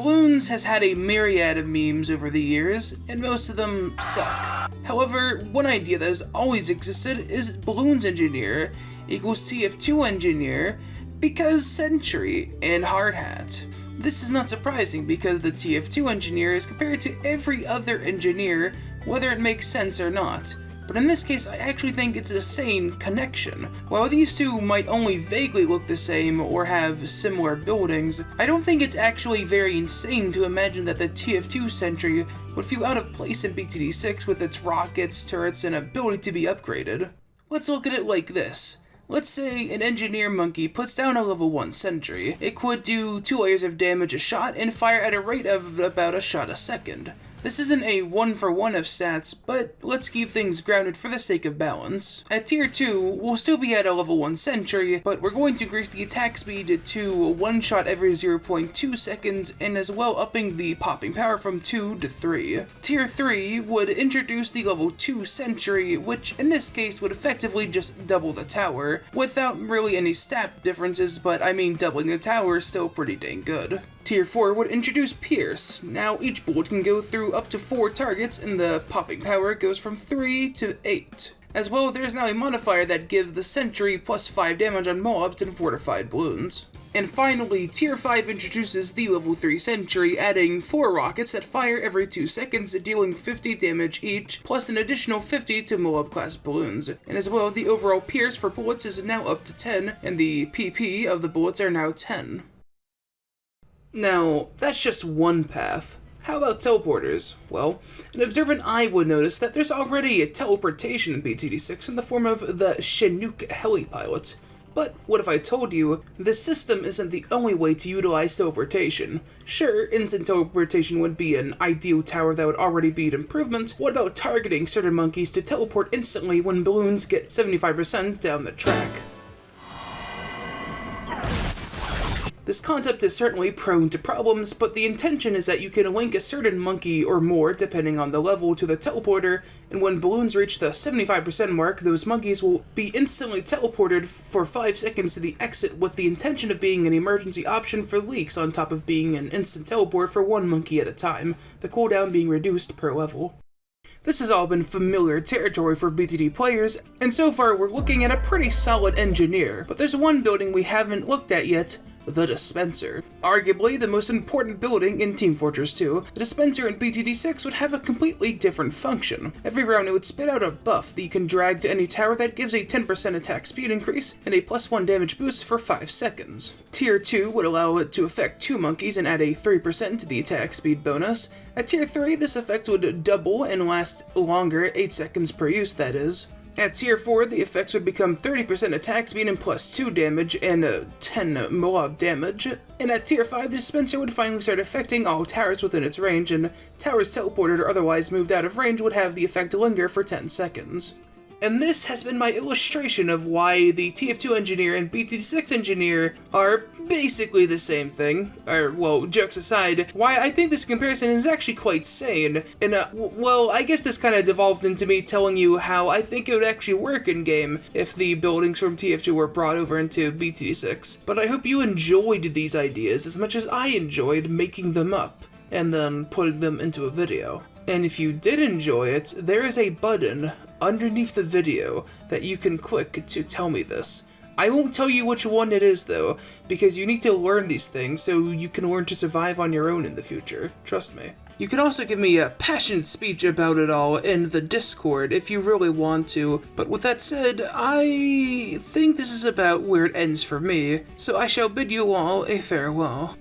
Balloons has had a myriad of memes over the years, and most of them suck. However, one idea that has always existed is Balloons Engineer equals TF2 Engineer because Sentry and Hard Hat. This is not surprising because the TF2 Engineer is compared to every other engineer, whether it makes sense or not. But in this case, I actually think it's a sane connection. While these two might only vaguely look the same or have similar buildings, I don't think it's actually very insane to imagine that the TF2 Sentry would feel out of place in BTD6 with its rockets, turrets, and ability to be upgraded. Let's look at it like this. Let's say an engineer monkey puts down a level 1 sentry. It could do 2 layers of damage a shot and fire at a rate of about a shot a second. This isn't a 1-for-1 of stats, but let's keep things grounded for the sake of balance. At tier 2, we'll still be at a level 1 sentry, but we're going to increase the attack speed to 1 shot every 0.2 seconds, and as well upping the popping power from 2 to 3. Tier 3 would introduce the level 2 sentry, which in this case would effectively just double the tower, without really any stat differences, but I mean doubling the tower is still pretty dang good. Tier 4 would introduce Pierce. Now each bullet can go through up to 4 targets and the popping power goes from 3 to 8. As well, there's now a modifier that gives the sentry plus 5 damage on mobs and fortified balloons. And finally, Tier 5 introduces the level 3 sentry, adding 4 rockets that fire every 2 seconds, dealing 50 damage each, plus an additional 50 to Moab class balloons. And as well, the overall Pierce for bullets is now up to 10, and the PP of the bullets are now 10. Now, that's just one path. How about teleporters? Well, an observant eye would notice that there's already a teleportation in BTD6 in the form of the Chinook helipilot. But what if I told you this system isn't the only way to utilize teleportation? Sure, instant teleportation would be an ideal tower that would already be an improvement. What about targeting certain monkeys to teleport instantly when balloons get 75% down the track? This concept is certainly prone to problems, but the intention is that you can link a certain monkey or more, depending on the level, to the teleporter, and when balloons reach the 75% mark, those monkeys will be instantly teleported for 5 seconds to the exit, with the intention of being an emergency option for leaks on top of being an instant teleport for one monkey at a time, the cooldown being reduced per level. This has all been familiar territory for BTD players, and so far we're looking at a pretty solid engineer, but there's one building we haven't looked at yet: the Dispenser. Arguably the most important building in Team Fortress 2, the Dispenser in BTD6 would have a completely different function. Every round it would spit out a buff that you can drag to any tower that gives a 10% attack speed increase and a +1 damage boost for 5 seconds. Tier 2 would allow it to affect 2 monkeys and add a 3% to the attack speed bonus. At Tier 3 this effect would double and last longer, 8 seconds per use that is. At Tier 4, the effects would become 30% attack speed and +2 damage and 10 Moab damage. And at Tier 5, the Dispenser would finally start affecting all towers within its range, and towers teleported or otherwise moved out of range would have the effect linger for 10 seconds. And this has been my illustration of why the TF2 Engineer and BT6 Engineer are basically the same thing. Or, well, jokes aside, why I think this comparison is actually quite sane. And, well, I guess this kind of devolved into me telling you how I think it would actually work in-game if the buildings from TF2 were brought over into BT6. But I hope you enjoyed these ideas as much as I enjoyed making them up, and then putting them into a video. And if you did enjoy it, there is a button underneath the video that you can click to tell me this. I won't tell you which one it is though, because you need to learn these things so you can learn to survive on your own in the future. Trust me. You can also give me a passionate speech about it all in the Discord if you really want to, but with that said, I think this is about where it ends for me, so I shall bid you all a farewell.